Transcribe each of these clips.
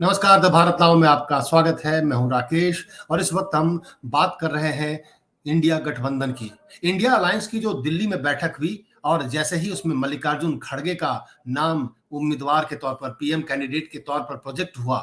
नमस्कार, the Bharat now में आपका स्वागत है। मैं हूं राकेश और इस वक्त हम बात कर रहे हैं इंडिया गठबंधन की। इंडिया अलायंस की जो दिल्ली में बैठक हुई और जैसे ही उसमें मल्लिकार्जुन खड़गे का नाम उम्मीदवार के तौर पर, पीएम कैंडिडेट के तौर पर प्रोजेक्ट हुआ,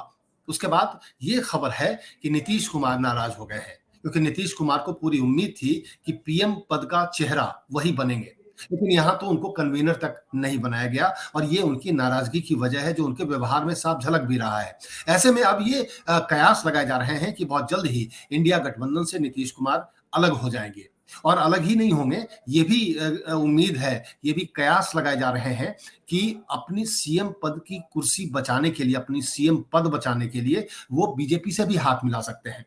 उसके बाद ये खबर है कि नीतीश कुमार नाराज हो गए हैं, क्योंकि नीतीश कुमार को पूरी उम्मीद थी कि पीएम पद का चेहरा वही बनेंगे, लेकिन यहां तो उनको कन्वीनर तक नहीं बनाया गया और ये उनकी नाराजगी की वजह है, जो उनके व्यवहार में साफ झलक भी रहा है। ऐसे में अब ये कयास लगाए जा रहे हैं कि बहुत जल्द ही इंडिया गठबंधन से नीतीश कुमार अलग हो जाएंगे और अलग ही नहीं होंगे, ये भी उम्मीद है, ये भी कयास लगाए जा रहे हैं कि अपनी सीएम पद की कुर्सी बचाने के लिए, अपनी सीएम पद बचाने के लिए वो बीजेपी से भी हाथ मिला सकते हैं।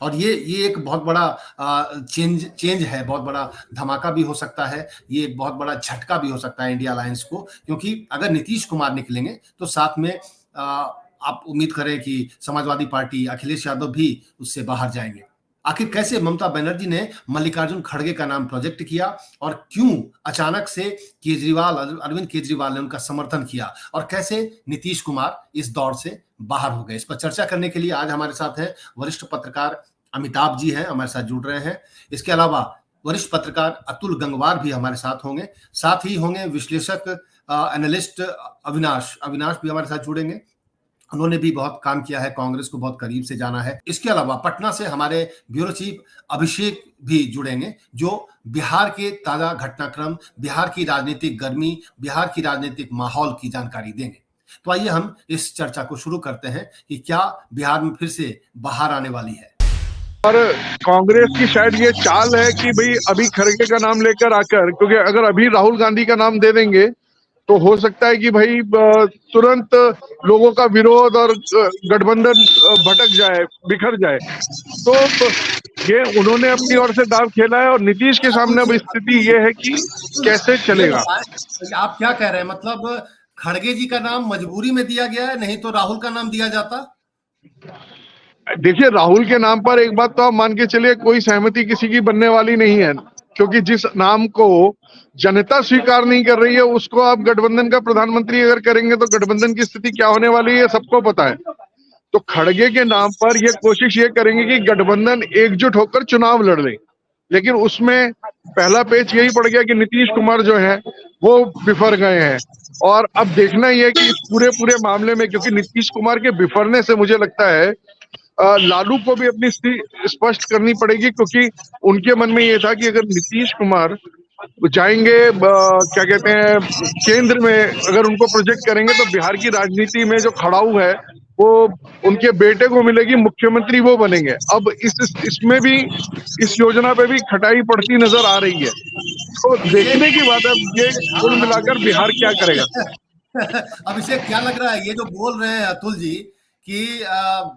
और ये एक बहुत बड़ा चेंज है, बहुत बड़ा धमाका भी हो सकता है, ये एक बहुत बड़ा झटका भी हो सकता है इंडिया अलायंस को, क्योंकि अगर नीतीश कुमार निकलेंगे तो साथ में आप उम्मीद करें कि समाजवादी पार्टी, अखिलेश यादव भी उससे बाहर जाएंगे। आखिर कैसे ममता बनर्जी ने मल्लिकार्जुन खड़गे का नाम प्रोजेक्ट किया और क्यों अचानक से अरविंद केजरीवाल ने उनका समर्थन किया और कैसे नीतीश कुमार इस दौर से बाहर हो गए, इस पर चर्चा करने के लिए आज हमारे साथ हैं वरिष्ठ पत्रकार अमिताभ जी हैं, हमारे साथ जुड़ रहे हैं। इसके अलावा वरिष्ठ पत्रकार अतुल गंगवार भी हमारे साथ होंगे, साथ ही होंगे विश्लेषक एनालिस्ट अविनाश अविनाश भी हमारे साथ जुड़ेंगे। उन्होंने भी बहुत काम किया है, कांग्रेस को बहुत करीब से जाना है। इसके अलावा पटना से हमारे ब्यूरो चीफ अभिषेक भी जुड़ेंगे, जो बिहार के ताजा घटनाक्रम, बिहार की राजनीतिक गर्मी, बिहार की राजनीतिक माहौल की जानकारी देंगे। तो आइए हम इस चर्चा को शुरू करते हैं कि क्या बिहार में फिर से बाहर आने वाली है। और कांग्रेस की शायद ये चाल है कि भाई अभी खड़गे का नाम लेकर आकर, क्योंकि अगर अभी राहुल गांधी का नाम दे देंगे तो हो सकता है कि भाई तुरंत लोगों का विरोध और गठबंधन भटक जाए, बिखर जाए। तो ये उन्होंने अपनी ओर से दांव खेला है और नीतीश के सामने अब स्थिति ये है कि कैसे चलेगा। आप क्या कह रहे हैं, मतलब खड़गे जी का नाम मजबूरी में दिया गया है, नहीं तो राहुल का नाम दिया जाता? देखिए, राहुल के नाम पर एक बात तो आप मान के चलिए, कोई सहमति किसी की बनने वाली नहीं है, क्योंकि जिस नाम को जनता स्वीकार नहीं कर रही है उसको आप गठबंधन का प्रधानमंत्री अगर करेंगे तो गठबंधन की स्थिति क्या होने वाली है सबको पता है। तो खड़गे के नाम पर ये कोशिश ये करेंगे कि गठबंधन एकजुट होकर चुनाव लड़ ले, लेकिन उसमें पहला पेच यही पड़ गया कि नीतीश कुमार जो है वो बिफर गए हैं। और अब देखना ही है कि इस पूरे मामले में, क्योंकि नीतीश कुमार के बिफरने से मुझे लगता है लालू को भी अपनी स्थिति स्पष्ट करनी पड़ेगी, क्योंकि उनके मन में ये था कि अगर नीतीश कुमार जाएंगे क्या कहते हैं केंद्र में, अगर उनको प्रोजेक्ट करेंगे तो बिहार की राजनीति में जो खड़ाऊ है वो उनके बेटे को मिलेगी, मुख्यमंत्री वो बनेंगे। अब इसमें भी, इस योजना पे भी खटाई पड़ती नजर आ रही है। तो देखने की बात है ये कुल मिलाकर बिहार क्या करेगा। अभिषेक, क्या लग रहा है ये जो बोल रहे हैं अतुल जी कि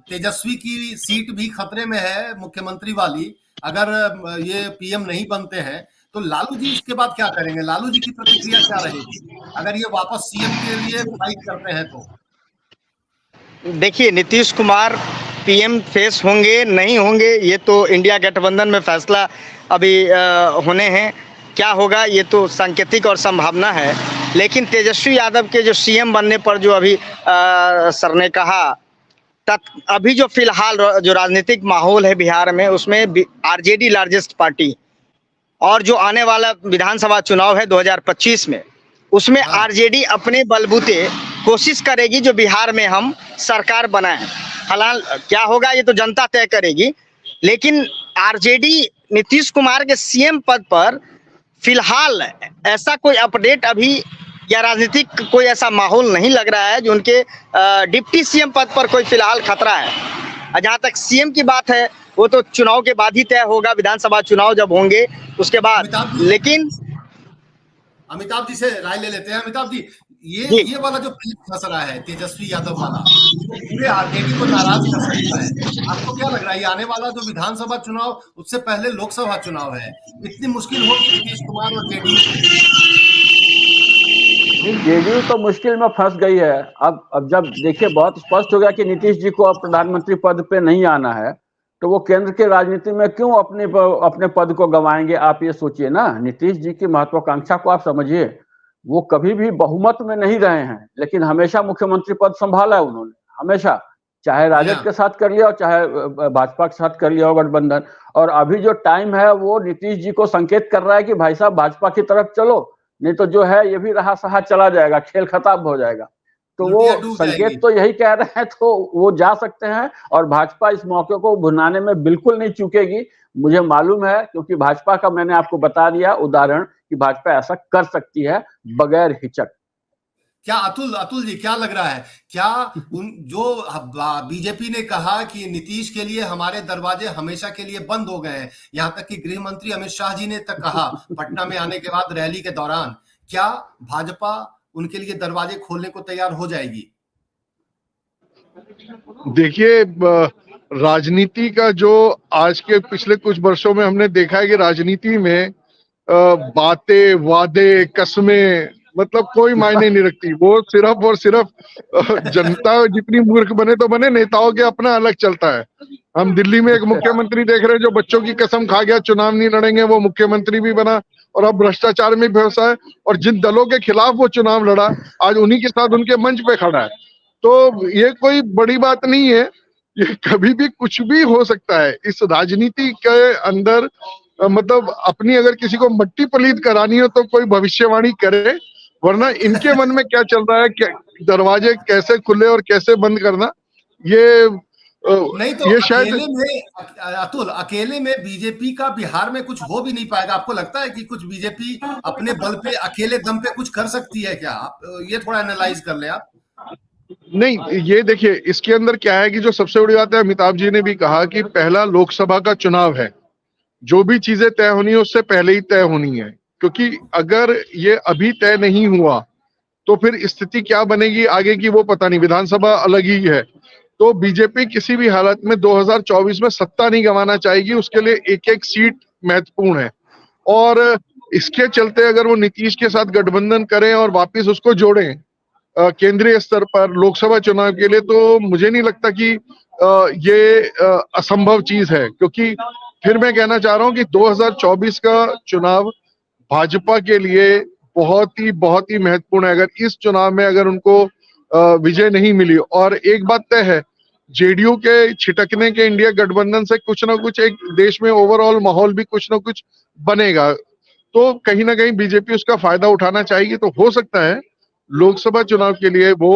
तेजस्वी की सीट भी खतरे में है, मुख्यमंत्री वाली, अगर ये पीएम नहीं बनते हैं तो लालू जी इसके बाद क्या करेंगे? लालू जी की प्रतिक्रिया क्या रहेगी अगर ये वापस सीएम के लिए फाइट करते हैं तो? देखिए, नीतीश कुमार पीएम फेस होंगे नहीं होंगे ये तो इंडिया गठबंधन में फैसला अभी होने हैं। क्या होगा ये तो सांकेतिक और संभावना है, लेकिन तेजस्वी यादव के जो सीएम बनने पर जो अभी सर ने कहा, अभी जो फिलहाल जो राजनीतिक माहौल है बिहार में, उसमें आरजेडी लार्जेस्ट पार्टी, और जो आने वाला विधानसभा चुनाव है 2025 में, उसमें आरजेडी अपने बलबूते कोशिश करेगी जो बिहार में हम सरकार बनाएं। हालांकि क्या होगा ये तो जनता तय करेगी, लेकिन आरजेडी नीतीश कुमार के सीएम पद पर फिलहाल ऐसा कोई अपडेट अभी या राजनीतिक कोई ऐसा माहौल नहीं लग रहा है जो उनके डिप्टी सीएम पद पर कोई फिलहाल खतरा है। जहाँ तक सीएम की बात है वो तो चुनाव के बाद ही तय होगा, विधानसभा चुनाव जब होंगे उसके बाद। लेकिन अमिताभ जी से राय ले लेते हैं। अमिताभ जी, ये वाला जो फंस रहा है तेजस्वी यादव वाला, वो पूरे आरजेडी को नाराज कर सकता है। आपको क्या लग रहा है ये आने वाला जो विधानसभा चुनाव, उससे पहले लोकसभा चुनाव है, इतनी मुश्किल होगी नीतीश कुमार और जेडीयू तो मुश्किल में फंस गई है। अब जब देखिए बहुत स्पष्ट हो गया कि नीतीश जी को अब प्रधानमंत्री पद पे नहीं आना है, तो वो केंद्र की राजनीति में क्यों अपने पद को गंवाएंगे? आप ये सोचिए ना, नीतीश जी की महत्वाकांक्षा को आप समझिए। वो कभी भी बहुमत में नहीं रहे हैं, लेकिन हमेशा मुख्यमंत्री पद संभाला है उन्होंने, हमेशा। चाहे राजद के साथ कर लिया और चाहे भाजपा के साथ कर लिया हो गठबंधन। और अभी जो टाइम है वो नीतीश जी को संकेत कर रहा है कि भाई साहब भाजपा की तरफ चलो, नहीं तो जो है ये भी रहा सहा चला जाएगा, खेल खत्म हो जाएगा। तो वो संकेत तो यही कह रहे हैं, तो वो जा सकते हैं और भाजपा इस मौके को भुनाने में बिल्कुल नहीं चूकेगी, मुझे मालूम है, क्योंकि भाजपा का मैंने आपको बता दिया उदाहरण कि भाजपा ऐसा कर सकती है बगैर हिचक। क्या अतुल जी क्या लग रहा है, क्या जो बीजेपी ने कहा कि नीतीश के लिए हमारे दरवाजे हमेशा के लिए बंद हो गए हैं, यहां तक कि गृह मंत्री अमित शाह जी ने तक कहा पटना में आने के बाद रैली के दौरान, क्या भाजपा उनके लिए दरवाजे खोलने को तैयार हो जाएगी? देखिए, राजनीति का जो आज के पिछले कुछ वर्षों में हमने देखा है कि राजनीति में बातें, वादे, कस्में मतलब कोई मायने नहीं रखती। वो सिर्फ और सिर्फ जनता जितनी मूर्ख बने तो बने, नेताओं के अपना अलग चलता है। हम दिल्ली में एक मुख्यमंत्री देख रहे हैं जो बच्चों की कसम खा गया, चुनाव नहीं लड़ेंगे, वो मुख्यमंत्री भी बना और अब भ्रष्टाचार में व्यवसाय है, और जिन दलों के खिलाफ वो चुनाव लड़ा आज उन्हीं के साथ उनके मंच पे खड़ा है। तो ये कोई बड़ी बात नहीं है, ये कभी भी कुछ भी हो सकता है इस राजनीति के अंदर। मतलब अपनी अगर किसी को मट्टी पलीत करानी हो तो कोई भविष्यवाणी करे, वरना इनके मन में क्या चल रहा है, दरवाजे कैसे खुले और कैसे बंद करना, ये नहीं तो ये शायद अकेले में अतुल, अकेले में बीजेपी का बिहार में कुछ हो भी नहीं पाएगा। आपको लगता है कि कुछ बीजेपी अपने बल पे अकेले दम पे कुछ कर सकती है क्या? ये थोड़ा एनालाइज कर ले आप। नहीं, ये देखिए इसके अंदर क्या है कि जो सबसे बड़ी बात है, अमिताभ जी ने भी कहा कि पहला लोकसभा का चुनाव है, जो भी चीजें तय होनी है उससे पहले ही तय होनी है, क्योंकि अगर ये अभी तय नहीं हुआ तो फिर स्थिति क्या बनेगी आगे की वो पता नहीं। विधानसभा अलग ही है, तो बीजेपी किसी भी हालत में 2024 में सत्ता नहीं गंवाना चाहेगी, उसके लिए एक एक सीट महत्वपूर्ण है। और इसके चलते अगर वो नीतीश के साथ गठबंधन करें और वापस उसको जोड़ें केंद्रीय स्तर पर लोकसभा चुनाव के लिए, तो मुझे नहीं लगता कि ये असंभव चीज है। क्योंकि फिर मैं कहना चाह रहा हूं कि 2024 का चुनाव भाजपा के लिए बहुत ही महत्वपूर्ण है। अगर इस चुनाव में अगर उनको विजय नहीं मिली, और एक बात तय है, जेडीयू के छिटकने के इंडिया गठबंधन से कुछ ना कुछ एक देश में ओवरऑल माहौल भी कुछ ना कुछ बनेगा, तो कहीं ना कहीं बीजेपी उसका फायदा उठाना चाहेगी। तो हो सकता है लोकसभा चुनाव के लिए वो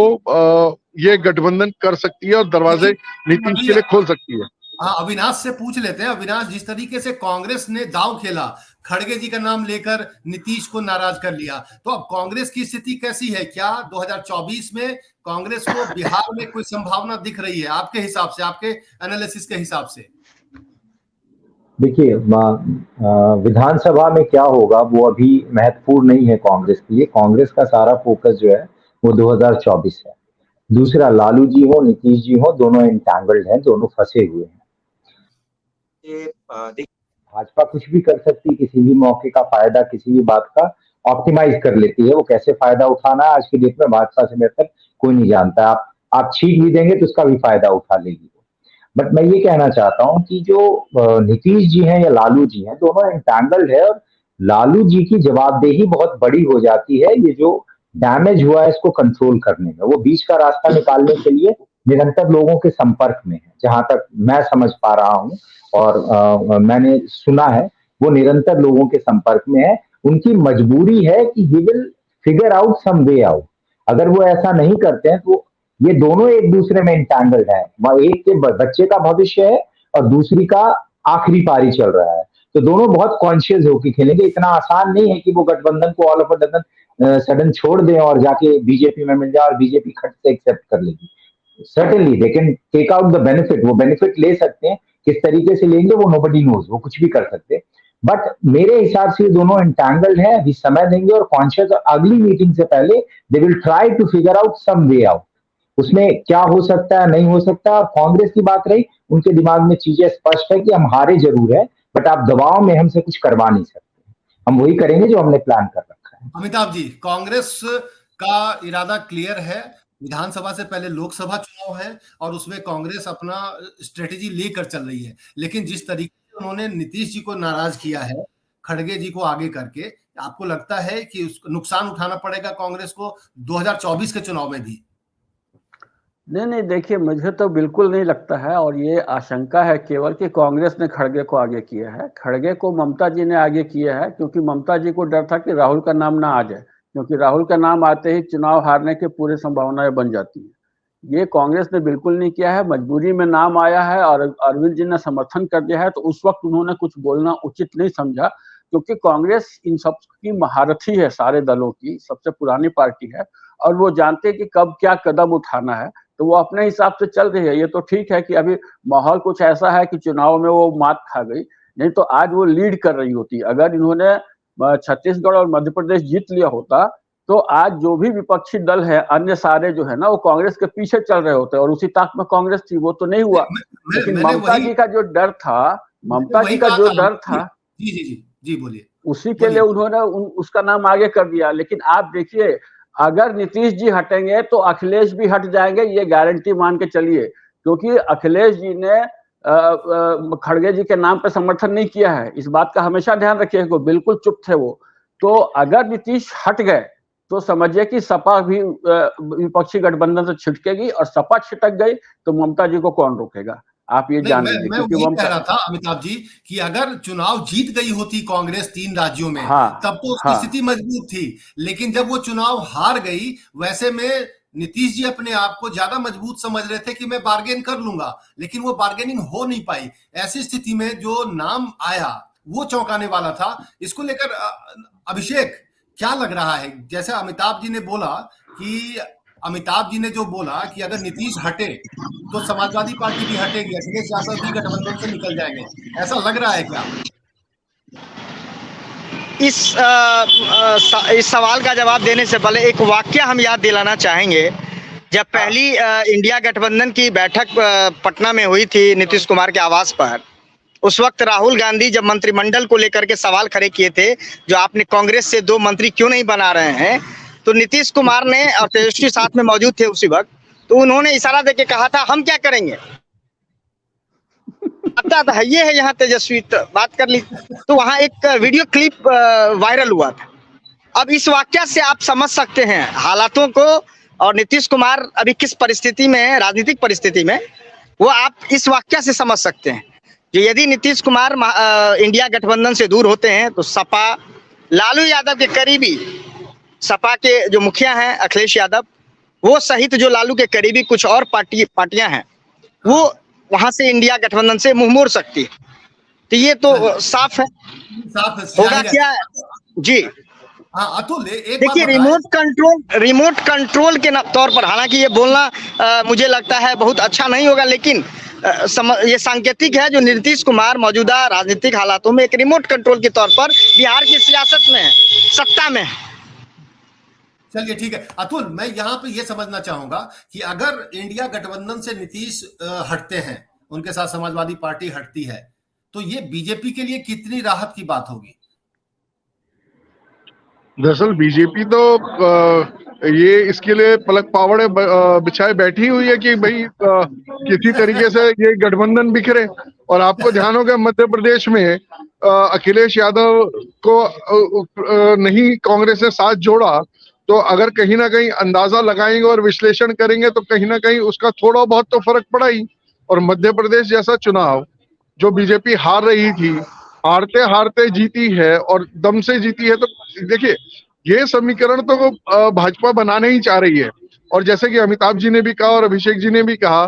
ये गठबंधन कर सकती है और दरवाजे नीतीश के लिए खोल सकती है। हाँ, अविनाश से पूछ लेते हैं। अविनाश, जिस तरीके से कांग्रेस ने दांव खेला, खड़गे जी का नाम लेकर नीतीश को नाराज कर लिया, तो अब कांग्रेस की स्थिति कैसी है? क्या 2024 में कांग्रेस को बिहार में कोई संभावना दिख रही है आपके हिसाब से, आपके एनालिसिस के हिसाब से? देखिए, विधानसभा में क्या होगा वो अभी महत्वपूर्ण नहीं है कांग्रेस के लिए। कांग्रेस का सारा फोकस जो है वो 2024 है। दूसरा, लालू जी हो नीतीश जी हो, दोनों एंटैंगल्ड हैं, दोनों फंसे हुए हैं। भाजपा कुछ भी कर सकती है, किसी भी मौके का फायदा, किसी भी बात का ऑप्टिमाइज कर लेती है। वो कैसे फायदा उठाना है आज की डेट में भाजपा से बेहतर कोई नहीं जानता। आप छीट भी देंगे तो उसका भी फायदा उठा लेगी। बट मैं ये कहना चाहता हूं कि जो नीतीश जी हैं या लालू जी हैं, दोनों एंटैंगल्ड है और लालू जी की जवाबदेही बहुत बड़ी हो जाती है ये जो डैमेज हुआ है इसको कंट्रोल करने में। वो बीच का रास्ता निकालने के लिए निरंतर लोगों के संपर्क में है, जहां तक मैं समझ पा रहा हूं और मैंने सुना है, वो निरंतर लोगों के संपर्क में है। उनकी मजबूरी है कि he will figure out some way out. अगर वो ऐसा नहीं करते हैं तो ये दोनों एक दूसरे में इंटैंगल्ड है। एक के बच्चे का भविष्य है और दूसरी का आखिरी पारी चल रहा है, तो दोनों बहुत कॉन्शियस होकर खेलेंगे। इतना आसान नहीं है कि वो गठबंधन को ऑल ऑफ अ सडन छोड़ दें और जाके बीजेपी में मिल जाए और बीजेपी खट से एक्सेप्ट कर लेगी। Certainly they can take out the benefit, वो बेनिफिट ले सकते हैं। किस तरीके से लेंगे वो नोबडी नोज, वो कुछ भी कर सकते हैं। बट मेरे हिसाब से दोनों एंटैंगल्ड हैं, अभी समय देंगे और कॉन्शियस, अगली मीटिंग से पहले they will try to figure out some way out. उसमें क्या हो सकता है, नहीं हो सकता। कांग्रेस की बात रही, उनके दिमाग में चीजें स्पष्ट है कि हम हारे जरूर है, बट आप दबाव में हमसे कुछ करवा नहीं सकते। हम वही करेंगे जो हमने प्लान कर रखा है। अमिताभ जी, कांग्रेस का इरादा क्लियर है, विधानसभा से पहले लोकसभा चुनाव है और उसमें कांग्रेस अपना स्ट्रेटेजी लेकर चल रही है। लेकिन जिस तरीके से उन्होंने नीतीश जी को नाराज किया है, खड़गे जी को आगे करके, आपको लगता है कि नुकसान उठाना पड़ेगा कांग्रेस को 2024 के चुनाव में भी? नहीं नहीं, देखिए मुझे तो बिल्कुल नहीं लगता है, और ये आशंका है केवल कि कांग्रेस ने खड़गे को आगे किया है। खड़गे को ममता जी ने आगे किया है क्योंकि ममता जी को डर था कि राहुल का नाम ना आ जाए, क्योंकि राहुल का नाम आते ही चुनाव हारने की पूरी संभावनाएं बन जाती है। ये कांग्रेस ने बिल्कुल नहीं किया है, मजबूरी में नाम आया है और अरविंद जी ने समर्थन कर दिया है, तो उस वक्त उन्होंने कुछ बोलना उचित नहीं समझा, क्योंकि कांग्रेस इन सब की महारथी है, सारे दलों की सबसे पुरानी पार्टी है, और वो जानते हैं कि कब क्या कदम उठाना है, तो वो अपने हिसाब से चल रही है। ये तो ठीक है कि अभी माहौल कुछ ऐसा है कि चुनाव में वो मात खा गई, नहीं तो आज वो लीड कर रही होती। अगर इन्होंने छत्तीसगढ़ और मध्य प्रदेश जीत लिया होता तो आज जो भी विपक्षी दल है अन्य सारे जो है ना वो कांग्रेस के पीछे चल रहे होते, और उसी ताक में कांग्रेस थी। वो तो नहीं हुआ, लेकिन ममता जी का जो डर था, ममता जी का जो डर था, जी जी जी जी बोलिए, उसी के लिए उन्होंने उसका नाम आगे कर दिया। लेकिन आप देखिए, अगर नीतीश जी हटेंगे तो अखिलेश भी हट जाएंगे, ये गारंटी मान के चलिए, क्योंकि अखिलेश जी ने खड़गे जी के नाम पे समर्थन नहीं किया है। इस बात का हमेशा ध्यान रखिएगा, बिल्कुल चुप थे वो। तो अगर नीतीश हट गए तो समझिए कि सपा भी विपक्षी गठबंधन से छिटकेगी, और सपा छिटक गई तो ममता जी को कौन रोकेगा, आप ये जान लीजिए। मैं वही कह रहा था अमिताभ जी कि अगर चुनाव जीत गई होती कांग्रेस 3 राज्यों में, तब तो उसकी स्थिति मजबूत थी, लेकिन जब वो चुनाव हार गई, वैसे में नीतीश जी अपने आप को ज्यादा मजबूत समझ रहे थे कि मैं बार्गेन कर लूंगा, लेकिन वो बार्गेनिंग हो नहीं पाई। ऐसी स्थिति में जो नाम आया वो चौंकाने वाला था। इसको लेकर अभिषेक क्या लग रहा है? जैसे अमिताभ जी ने बोला कि अगर नीतीश हटे तो समाजवादी पार्टी भी हटेगी, अखिलेश यादव भी गठबंधन से निकल जाएंगे, ऐसा लग रहा है क्या? इस सवाल का जवाब देने से पहले एक वाक्य हम याद दिलाना चाहेंगे। जब पहली इंडिया गठबंधन की बैठक पटना में हुई थी नीतीश कुमार के आवास पर, उस वक्त राहुल गांधी जब मंत्रिमंडल को लेकर के सवाल खड़े किए थे, जो आपने कांग्रेस से 2 मंत्री क्यों नहीं बना रहे हैं, तो नीतीश कुमार ने, और तेजस्वी साथ में मौजूद थे उसी वक्त, तो उन्होंने इशारा देके कहा था हम क्या करेंगे, आता था ये है यहाँ तेजस्वी, तो बात कर ली। तो वहां एक वीडियो क्लिप वायरल हुआ था। अब इस वाक्य से आप समझ सकते हैं हालातों को, और नीतीश कुमार अभी किस परिस्थिति में है, राजनीतिक परिस्थिति में, वो आप इस वाक्य से समझ सकते हैं। जो यदि नीतीश कुमार इंडिया गठबंधन से दूर होते हैं तो सपा, लालू यादव के करीबी, सपा के जो मुखिया हैं अखिलेश यादव, वो सहित जो लालू के करीबी कुछ और पार्टियां हैं, वो वहां से इंडिया गठबंधन से मुंह मोड़ सकती है। तो ये तो साफ है, होगा क्या जी। हाँ अतुल, देखिए, रिमोट कंट्रोल के तौर पर, हालांकि ये बोलना मुझे लगता है बहुत अच्छा नहीं होगा, लेकिन ये सांकेतिक है जो नीतीश कुमार मौजूदा राजनीतिक हालातों में एक रिमोट कंट्रोल के तौर पर बिहार की सियासत में है, सत्ता में है। चलिए ठीक है अतुल, मैं यहाँ पे ये समझना चाहूंगा कि अगर इंडिया गठबंधन से नीतीश हटते हैं, उनके साथ समाजवादी पार्टी हटती है, तो ये बीजेपी के लिए कितनी राहत की बात होगी? दरअसल बीजेपी तो ये इसके लिए पलक पावड़े बिछाए बैठी हुई है कि भाई किसी तरीके से ये गठबंधन बिखरे। और आपको ध्यान होगा मध्य प्रदेश में अखिलेश यादव को नहीं कांग्रेस ने साथ जोड़ा, तो अगर कहीं ना कहीं अंदाजा लगाएंगे और विश्लेषण करेंगे तो कहीं ना कहीं उसका थोड़ा बहुत तो फर्क पड़ा ही। और मध्य प्रदेश जैसा चुनाव जो बीजेपी हार रही थी, हारते हारते जीती है और दम से जीती है, तो देखिए ये समीकरण तो भाजपा बनाने ही चाह रही है। और जैसे कि अमिताभ जी ने भी कहा और अभिषेक जी ने भी कहा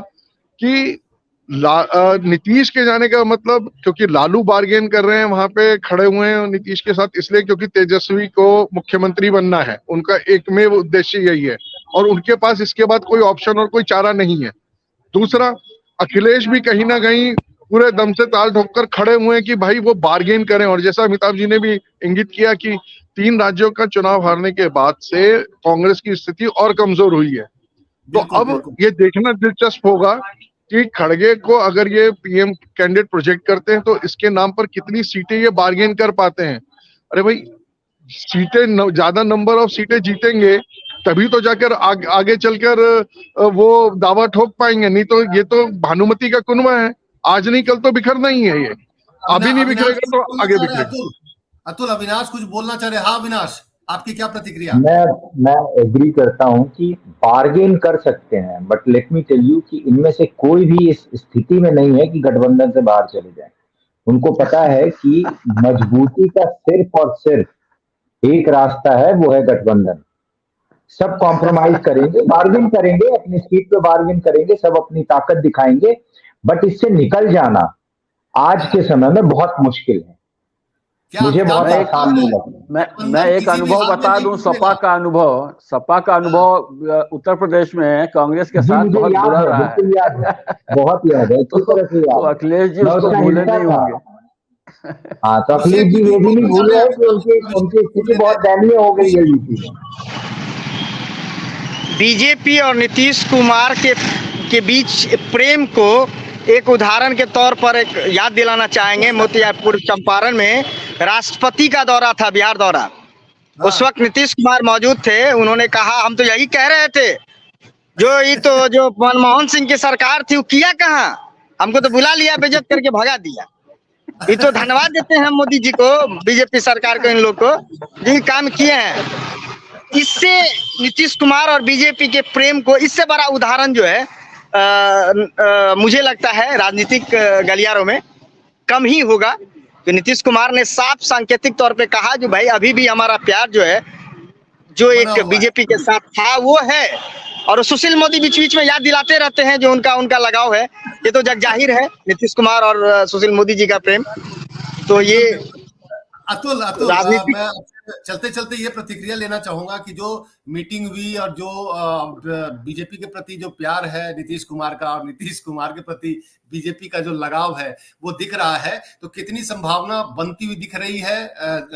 कि नीतीश के जाने का मतलब, क्योंकि लालू बार्गेन कर रहे हैं, वहां पे खड़े हुए हैं नीतीश के साथ, इसलिए क्योंकि तेजस्वी को मुख्यमंत्री बनना है, उनका एकमेव उद्देश्य यही है, और उनके पास इसके बाद कोई ऑप्शन और कोई चारा नहीं है। दूसरा, अखिलेश भी कहीं ना कहीं पूरे दम से ताल ठोककर खड़े हुए हैं कि भाई वो बार्गेन करें। और जैसा अमिताभ जी ने भी इंगित किया कि 3 राज्यों का चुनाव हारने के बाद से कांग्रेस की स्थिति और कमजोर हुई है। तो अब ये देखना दिलचस्प होगा कि खड़गे को अगर ये पीएम कैंडिडेट प्रोजेक्ट करते हैं तो इसके नाम पर कितनी सीटें ये बार्गेन कर पाते हैं। अरे भाई, सीटें ज्यादा नंबर ऑफ सीटें जीतेंगे तभी तो जाकर आगे चलकर वो दावा ठोक पाएंगे, नहीं तो ये तो भानुमति का कुनबा है, आज नहीं कल तो बिखरना ही है। ये अभी नहीं बिखरेगा तो आगे बिखरेगा। अतुल, अविनाश कुछ बोलना चाह रहे? हाँ अविनाश, आपकी क्या प्रतिक्रिया? मैं एग्री करता हूं कि बार्गेन कर सकते हैं, but let me tell you कि इनमें से कोई भी इस स्थिति में नहीं है कि गठबंधन से बाहर चले जाए। उनको पता है कि मजबूती का सिर्फ और सिर्फ एक रास्ता है, वो है गठबंधन। सब कॉम्प्रोमाइज करेंगे, बार्गेन करेंगे, अपनी सीट पे बार्गेन करेंगे, सब अपनी ताकत दिखाएंगे, बट इससे निकल जाना आज के समय में बहुत मुश्किल है। क्या मुझे क्या बहुत आपको एक आसान लगता नहीं है लगता। मैं गठबंधन एक किसी भी अनुभव हाल में बता नहीं दूं, टूटेगा? सपा का अनुभव उत्तर प्रदेश में कांग्रेस के जी साथ मुझे बहुत याद बुरा है, रहा बिल्कुल याद है, है। बहुत याद है, अच्छी तरह से तो याद है। अखिलेश जी मैं उसको उसका भूले हिस्सा नहीं था। होंगे। हाँ, तो अभिषेक अखिलेश जी जी ये भी को नहीं भूल जाने रहे कि उनकी अभिषेक उनकी जी स्थिति बोले बहुत दयनीय हो गई है यूपी में। बीजेपी और नीतीश कुमार के बीच प्रेम को एक उदाहरण के तौर पर एक याद दिलाना चाहेंगे। मोतिहारी चंपारण में राष्ट्रपति का दौरा था, बिहार दौरा। उस हाँ वक्त नीतीश कुमार मौजूद थे। उन्होंने कहा, हम तो यही कह रहे थे, जो मनमोहन सिंह की सरकार थी वो किया कहाँ, हमको तो बुला लिया, बेइज्जत करके भगा दिया। ये तो धन्यवाद देते हैं हम मोदी जी को, बीजेपी सरकार को, इन लोग को जो काम किए हैं। इससे नीतीश कुमार और बीजेपी के प्रेम को, इससे बड़ा उदाहरण जो है मुझे लगता है राजनीतिक गलियारों में कम ही होगा। तो नीतीश कुमार ने साफ सांकेतिक तौर पे कहा जो भाई अभी भी हमारा प्यार जो है, जो बना एक हुआ है। बीजेपी के साथ था वो है। और सुशील मोदी बीच बीच में याद दिलाते रहते हैं जो उनका लगाव है। ये तो जग जाहिर है नीतीश कुमार और सुशील मोदी जी का प्रेम। तो ये बिल्कुल बिल्कुल। अतुल अतुल राजनीतिक, मैं चलते चलते ये प्रतिक्रिया लेना चाहूंगा कि जो मीटिंग हुई और जो बीजेपी के प्रति जो प्यार है नीतीश कुमार का, और नीतीश कुमार के प्रति बीजेपी का जो लगाव है वो दिख रहा है, तो कितनी संभावना बनती हुई दिख रही है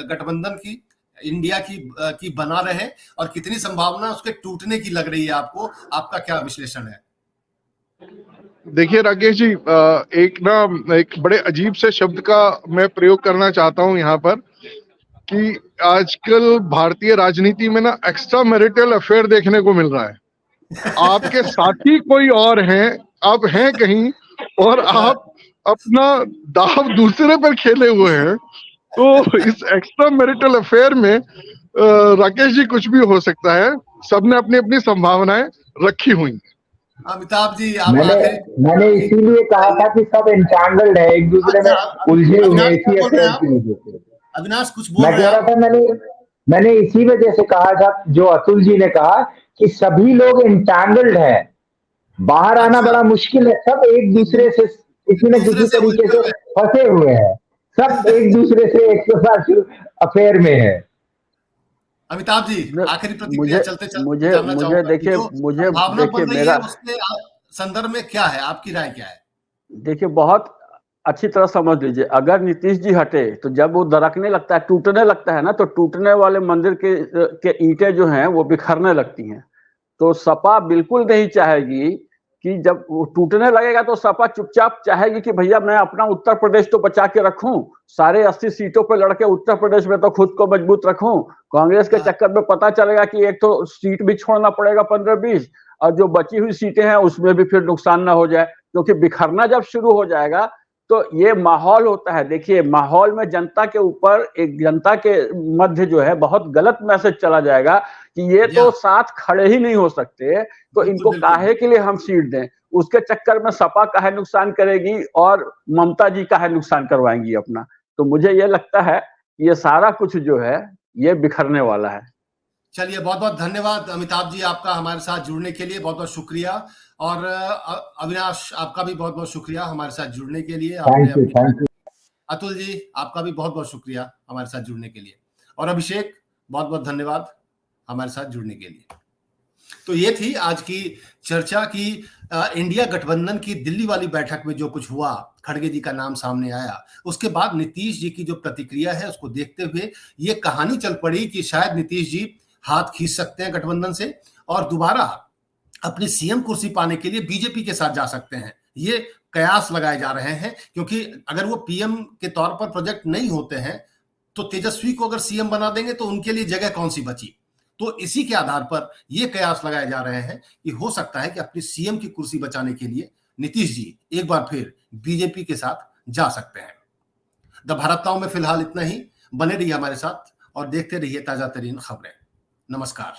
गठबंधन की, इंडिया की बना रहे, और कितनी संभावना उसके टूटने की लग रही है आपको? आपका क्या विश्लेषण है? देखिए राकेश जी, एक बड़े अजीब से शब्द का मैं प्रयोग करना चाहता हूं यहाँ पर कि आजकल भारतीय राजनीति में ना एक्स्ट्रा मैरिटल अफेयर देखने को मिल रहा है। आपके साथी कोई और हैं, आप हैं कहीं और आप अपना दाव दूसरे पर खेले हुए हैं। तो इस एक्स्ट्रा मैरिटल अफेयर में राकेश जी कुछ भी हो सकता है। सबने अपनी अपनी संभावनाएं रखी हुई। अमिताभ जी आप मैंने मैंने आखिरी इसीलिए कहा था कि सब एंटैंगल्ड है, एक दूसरे में उलझे हुए हैं अविनाश इसी बोल रहे अफेयर हैं आप? की वजह से। अविनाश कुछ बोल मैं रहे कह हैं रहा आप? था, मैंने इसी वजह से कहा था जो अतुल जी ने कहा कि सभी लोग एंटैंगल्ड हैं, बाहर आना अच्छा, बड़ा मुश्किल है, सब एक दूसरे से किसी न दूसरे किसी से तरीके उलझे से हुए। फंसे हुए हैं, सब एक दूसरे से एक अफेयर में है। अमिताभ जी आखिरी प्रतिक्रिया मुझे चलते चलते मुझे जानना मुझे चाहूंगा कि देखिए जो मुझे संभावना देखिए बन रही है मेरा उसके संदर्भ में क्या है, आपकी राय क्या है? देखिए बहुत अच्छी तरह समझ लीजिए, अगर नीतीश जी हटे तो जब वो दरकने लगता है, टूटने लगता है ना, तो टूटने वाले मंदिर के ईंटें जो हैं वो बिखरने लगती हैं। तो सपा बिल्कुल नहीं चाहेगी कि जब वो टूटने लगेगा तो सपा चुपचाप चाहेगी कि भैया मैं अपना उत्तर प्रदेश तो बचा के रखूं, सारे 80 सीटों पे लड़के उत्तर प्रदेश में तो खुद को मजबूत रखूं। कांग्रेस के चक्कर में पता चलेगा कि एक तो सीट भी छोड़ना पड़ेगा 15-20, और जो बची हुई सीटें हैं उसमें भी फिर नुकसान ना हो जाए, क्योंकि बिखरना जब शुरू हो जाएगा तो ये माहौल होता है। देखिए माहौल में जनता के ऊपर, एक जनता के मध्य जो है बहुत गलत मैसेज चला जाएगा कि ये तो साथ खड़े ही नहीं हो सकते, तो इनको काहे के लिए हम सीट दें। उसके चक्कर में सपा काहे नुकसान करेगी और ममता जी काहे नुकसान करवाएंगी अपना। तो मुझे ये लगता है ये सारा कुछ जो है ये बिखरने वाला है। चलिए बहुत बहुत धन्यवाद अमिताभ जी आपका हमारे साथ जुड़ने के लिए, बहुत बहुत शुक्रिया। और अविनाश आपका भी बहुत बहुत शुक्रिया हमारे साथ जुड़ने के लिए। Thank you. अतुल जी आपका भी बहुत बहुत शुक्रिया हमारे साथ जुड़ने के लिए। और अभिषेक बहुत बहुत धन्यवाद हमारे साथ जुड़ने के लिए। तो ये थी आज की चर्चा की इंडिया गठबंधन की दिल्ली वाली बैठक में जो कुछ हुआ, खड़गे जी का नाम सामने आया, उसके बाद नीतीश जी की जो प्रतिक्रिया है उसको देखते हुए ये कहानी चल पड़ी कि शायद नीतीश जी हाथ खींच सकते हैं गठबंधन से और दोबारा अपनी सीएम कुर्सी पाने के लिए बीजेपी के साथ जा सकते हैं। ये कयास लगाए जा रहे हैं, क्योंकि अगर वो पीएम के तौर पर प्रोजेक्ट नहीं होते हैं तो तेजस्वी को अगर सीएम बना देंगे तो उनके लिए जगह कौन सी बची। तो इसी के आधार पर ये कयास लगाए जा रहे हैं कि हो सकता है कि अपनी सीएम की कुर्सी बचाने के लिए नीतीश जी एक बार फिर बीजेपी के साथ जा सकते हैं। द भारत नाउ में फिलहाल इतना ही। बने रहिए हमारे साथ और देखते रहिए ताजा तरीन खबरें। नमस्कार।